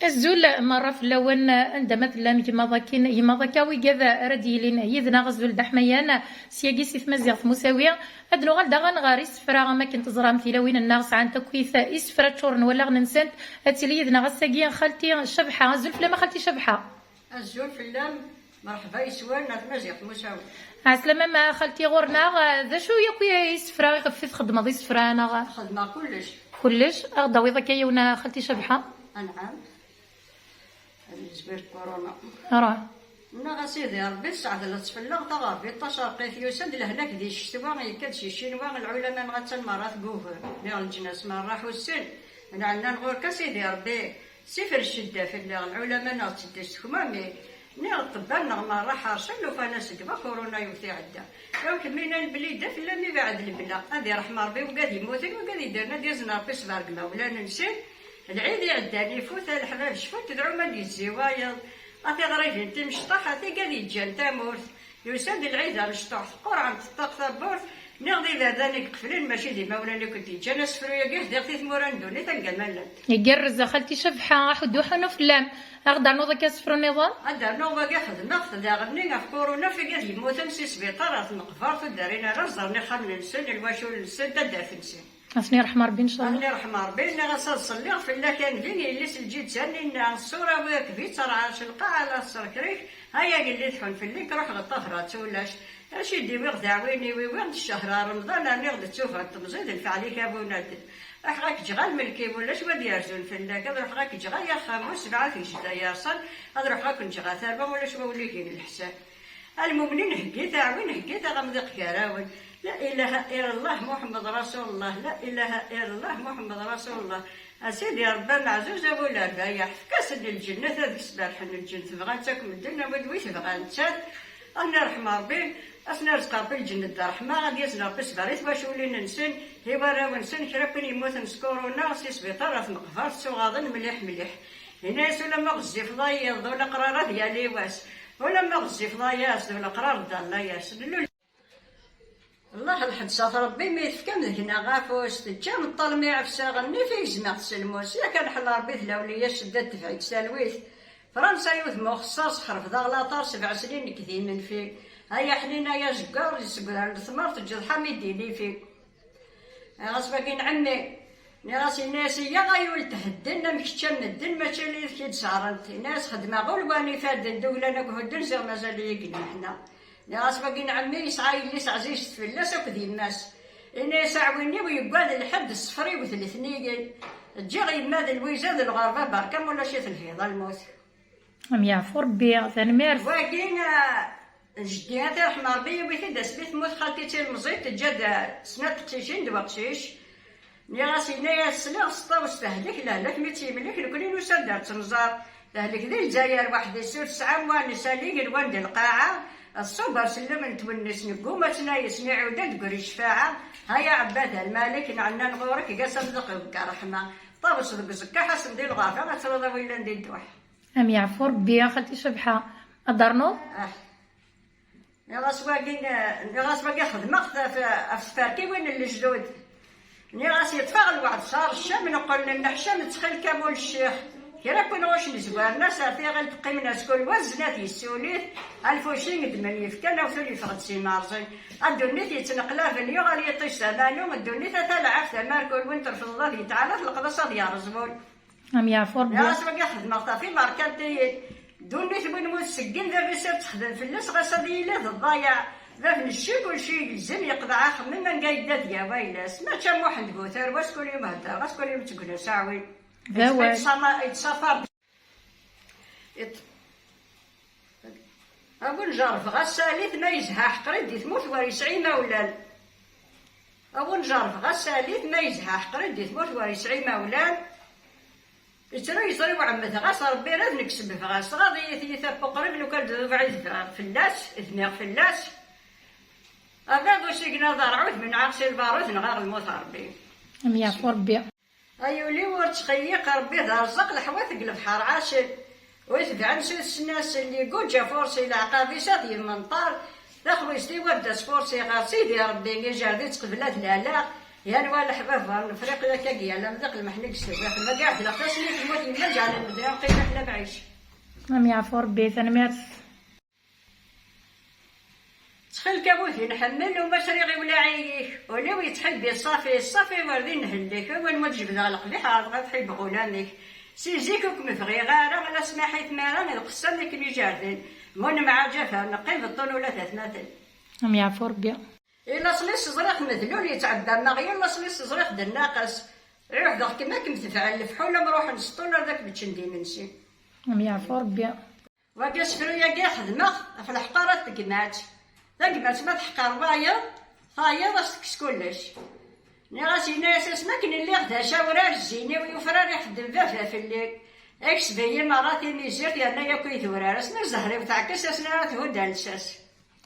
الزول مرة في اللون عندما تلام يما ذاكا ويكذا ردي لين يذنا غزول دحميان سياقي سيف مزيغ في مساوية أدنو غالدا غنغاري السفرة ما كنت زرام تيلاوين الناس عن تكويث إسفرة تشورن ولا غننسانت أتيلي يذنا غساقيا خالتي شبحة الزول فلا ما خالتي شبحة الزول فلام مرحبا يسوان نات مزيغ في مساوية عسلامة ما خالتي غورنا ذا شو ياكويا إسفرة يخفف خدمة ذي سفرة أنا خدمة كلش أغدا ذاك يونا خالتي شبحة أنعم بالنسبة لكورونا راه نا سيدي ربي السعد لا تفلا غتغربي طشرقيت يوسد لهلاك دي الشتوى يكاد شي شينوا العلماء غاتا المرات قوفر لي الجناس ما راحوا السن انا عندنا نغور كسيدي ربي سفر الشده في العلماء نغتدي السكمامي ني الطباء ما راح ارسلوا فانا سكبا كورونا يوثي عدا لو كمينا البليده في اللي بعد البلا هذه رحمه ربي وقاد يموت وقاد يديرنا ديزنا ربي سبارك ولا ننسى العيد يعداني يفوت الحباب شفت تدعو من الزوايض أتي غريب انت مشطح أتي قال يجان تامورت يساد العيد على الشطح قرعة تطاق بورت نغضي ذانك قفلين ماشي ديما ولا كنت جانس فرويا كيف ديرتي ثموران دوني تنقل مالك يقرز خالتي شبحة حدوحنا فلام أغدا نوضا كاسفر النظام أدا نوضا كاخد نقص دا غني في كورونا في قال يموت مسي سبيطار نقفرت دارينا رزرني خمن نسن الواشو نسن تدافن سن أسني رحمة ربي إن شاء الله. أسني رحمة ربي أنا غنصلي في الله كان فيني اللي سجيت سني الصورة وياك بيت صرع شلقة على السركريك هيا قلت تحون في الليك روح للطهرات ولاش اش يدي ويغ عويني ويغ الشهر رمضان أنا غد تشوف التمزيد الفعليك أبونا راح غاك جغال ملكي ولا شو بدي يرزون في الله كذا راح غاك جغال يا خاموس بعد في شتا يرسل هذا راح غاك نجغال ثربا ولا شو بقول لك الحساب المؤمنين هكيت عوين هكيت غمضيق كراون لا إله إلا الله محمد رسول الله لا إله إلا الله محمد رسول الله أسيدي ربي معزوز أبو الأربعة يحفكاس للجنة هذيك سبارح الجنة تبغى تاكم الدنيا ودوي تبغى نتشات أنا رحمة ربي أسنا رزق ربي الجنة دار رحمة غادي يسنا ربي سباريت باش ولينا نسن هيوا راهو نسن كرابين يموت نسكورونا سي سبيطار نقفر سوغاضن مليح مليح هنا يسولا ما غزي فضايض ولا قرارات ديالي واس ولا ما غزي فضاياس ولا قرار دار لا ياس الله الحد صاف ربي ما يفكم ذكنا غافوس تجام الطلمي عفسا غني في جماعة السلموس يا كان حلا ربي ثلاولية شدة تفعيد سالويث فرنسا يوث مخصص خرف ذا غلاطار 7 سنين كثير من فيه هيا حنينا يا جقار يسقر الثمار تجد حميدي لي فيه غصباقين عمي ناسي ناسي يا غايول تهدلنا مكتشم الدن ماشي اللي كيد سعرنت ناس خدمة غلواني فاد الدولة نقهدن زغ مازال يقلي حنا ناس باقيين عمي يسعى يليس عزيز في اللاس وكذي الناس إنا يسعوني ويقعد لحد الصفري وثلاثنيين تجي غيماد الويزاد الغربة بركم ولا شي الفيضة الموت أم يعفو ربي ثنمير واقين جدياتي رحمة ربي ويثي داسبيت موت خالتي تي المزيد تجد سنة تقشيشين دواقشيش نيغاسي نايا السلاغ سطا وستهلك لا لك ميتي ملك لكلين وسادر تنزار تهلك ذي الجزائر واحد يسير 9 موان سالي قلوان دي القاعة الصبر سلم نتونس نقوم تنايس نعود تقري الشفاعة هيا عباد الملك نعنا نغورك قاسم ذقك رحمة طاب صدق زكا حسن دي الغافة غترضى ولا ندي الدوح أم يعفو ربي يا خالتي شبحة أدرنو نغاس باقي خدمة في سفاركي وين الجدود نغاس يطفى الوعد صار الشام نقول لنا حشام تخيل كامول الشيخ كرا كون واش نزوارنا صافي غنتقي من اسكول وزنات يسوليت الفوشين دمن يفكنا وثلي فقد سي مارزي الدنيت يتنقلا في اليوم غادي يطيش ثمانيوم الدنيت تلعب ثمان كل وين ترفض الله تعالى في القدس ديال الزبون أم يعفو ربي يا راسك خدمة في ماركاتي دنيت بين مسكين ذا بيسير تخدم في الناس غاسدي لا الضايع ذا في الشيك والشي يلزم يقطع خمم من قايدة يا ويلاس ما كان واحد بوثر واش كل يوم هدا غاس كل يوم تقول ساوي يتصفر أبو نجرف غساليت ما يزها حقريد يثموت ويسعي مولان أبو نجرف غساليت ما يزها حقريد يثموت ويسعي مولان يسري وعمته غاس ربي راه نكسب في غاس غادي يثبق قريب لو كان دفع فلاس اثنين فلاس هذا واش يقنا دار عود من عاقسي الباروت نغار الموت ربي أم يعفو ربي أيولي ورتخيق ربي دار الزق الحوات قلب حار عاشر ويتبع نسوس الناس اللي يقول جا فورسي العقابي ساقي المنطار داخل يستي وبدا سفورسي غار سيدي ربي يجاردي تقبلات لالا يا نوال الحباب نفريق ذاك كاكيا لا مذاق المحنق السباح ما قاعد لا خاصني في الموت يما جعل المدينه قيمه حنا بعيش. أم يعفو ربي ثنميرس. تخيل كابوثي نحمل وما شريغي ولا عيك ولو يتحب الصافي وردين نهلك وين ما تجبد على القبيحة غتحب غولانك سيزيك وكم فغي غارة على سماحي ثمارة القصة اللي كني جاردين من مع جافة نقيم بالطن ولا ثلاث. أم يعفو ربي. إلا صليس زريق مثلول يتعدى مغيا إلا صليس زريق دناقص عيوح داك كما كنت تفعل الفحولة نروح نسطول ذاك بتشندي منسي. أم يعفو ربي. وقاس فرويا كاع خدمة في الحقارة تقمات تقمات ما تحقر فايض أستكس كلش. نغاسي ناس اسمك اللي غدا شاورار الزيني ويفرار يخدم فافا في الليل اكس بيا مراتي ميزيرت يانا ياكو يثورار اسنا زهري وتعكس اسنا راه تهود لساس.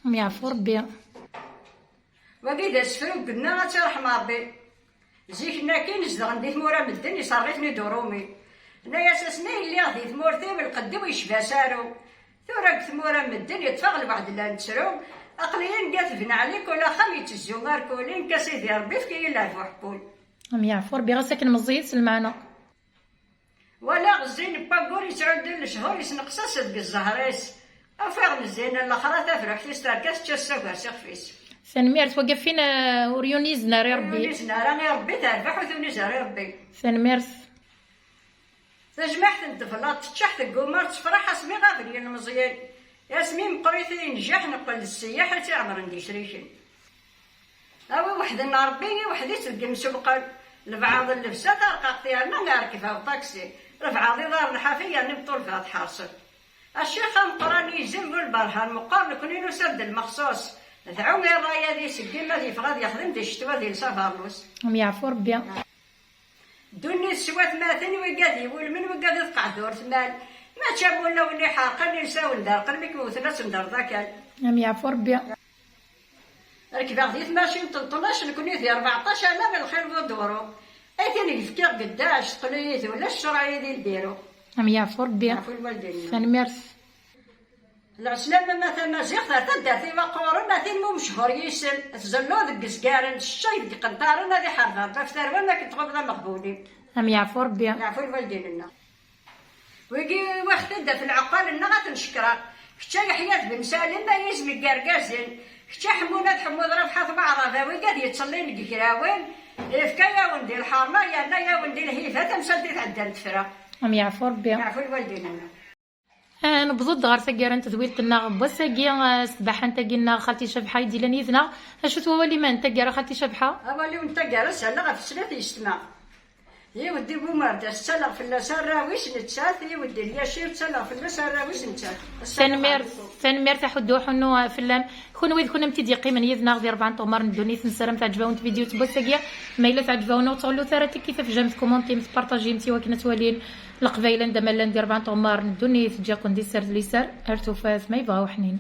أم يعفو ربي. وقيد اسفرو قلنا غترحم ربي زيكنا كي نزدغ ندي ثمورا مدن يصرغيتني درومي هنايا ساسنا اللي غادي ثمورتي بالقد ويشفى سارو ثورا ثمورا مدن يتفغل بعد لا نتسرو أقليين قاتفنا عليك ولا خمي تزومار كولين كسيدي ربي فكي إلا فوحبول. أم يعفو ربي غساكن مزيد سلمعنا. ولا غزين باقور يسعود الشهور يسنقصا صدق الزهريس أفاغ مزين الأخرى تفرح تستركس تشسوكا سخفيس. ثنميرس توقف فينا وريونيز ناري ربي. وريونيز ناري ربي تربح وثونيز ناري ربي. ثنميرس. تجمعت الطفلات تشحت القمر تفرح اسمي غافلين المزيان. ياسمين مقريتي نجح نقل للسياحة تعمر ندي شريكين أو وحدة ربي وحدة تلقى مسوقة لبعض اللبسة ترقق ديالنا نركب في الطاكسي رفعاضي دار الحافية نبطل فيها تحاصل الشيخ مقراني يزم بالبرهان مقارن كونينو سرد المخصوص دعو غير رايا ذي سكي ما ذي فغاد يخدم دي الشتوى ذي لسافارلوس. أم يعفو ربي. دوني السوات ماتن وقادي والمن وقادي تقع دور ثمان ما تشابوا لو اللي حاقا نساو ندار قلبك وثلاث ندار ذاك. أم يعفو ربي. ركب غديت ماشي 13 نكوني في 14 لا بالخير ودورو ايتيني الفكير قداش تقليت ولا الشرعيه ديال البيرو. أم يعفو ربي. يعفو الوالدين. ثنميرس. العسلامة مثلا زيغ تداتي وقورن ناتي مو مشهور يسل تزلو ذك سكارن الشاي ديك قنطارن هذه حرفه فافتر ما كنت غبنا مقبولين. أم يعفو ربي. يعفو الوالدين لنا. ويجي واحد تبدا في العقال انها غتنشكرا كتا حياة بن سالم ما يزمي كاركازين كتا حمونات حمود رفحة معرفة وقاد يتصلي نكراوين فكايا وندي الحارمة يا وندي الهيفة تمسلتي تعدى التفرا. أم يعفو ربي. يعفو الوالدين لنا. نبضد غير ثقيرا تذويلت الناغ بوساكي سباحة نتاكينا خالتي شبحة يدي نيذنا اشو تولي ما نتاكيرا خالتي شبحة اولي ونتاكيرا سالغا في السنة يستمع يودي بوماردا تسالغ في السراويش نتسات يودي الياشير تسالغ في السراويش نتسات ثانمير تحدو حنو فلام كون ويد كنا متديقي من يذنا غير 4 طمر ندوني نسرم تعجبون فيديو تبوساكيا ما الا تعجبونا وتقولوا ثارتك كيف جامت كومونتي متبارطاجي متي وكنا توالين القبايله ندير 4 طمر ندوني تجي كون دي سر ليسر ارتو فاس ما يبغاو حنين.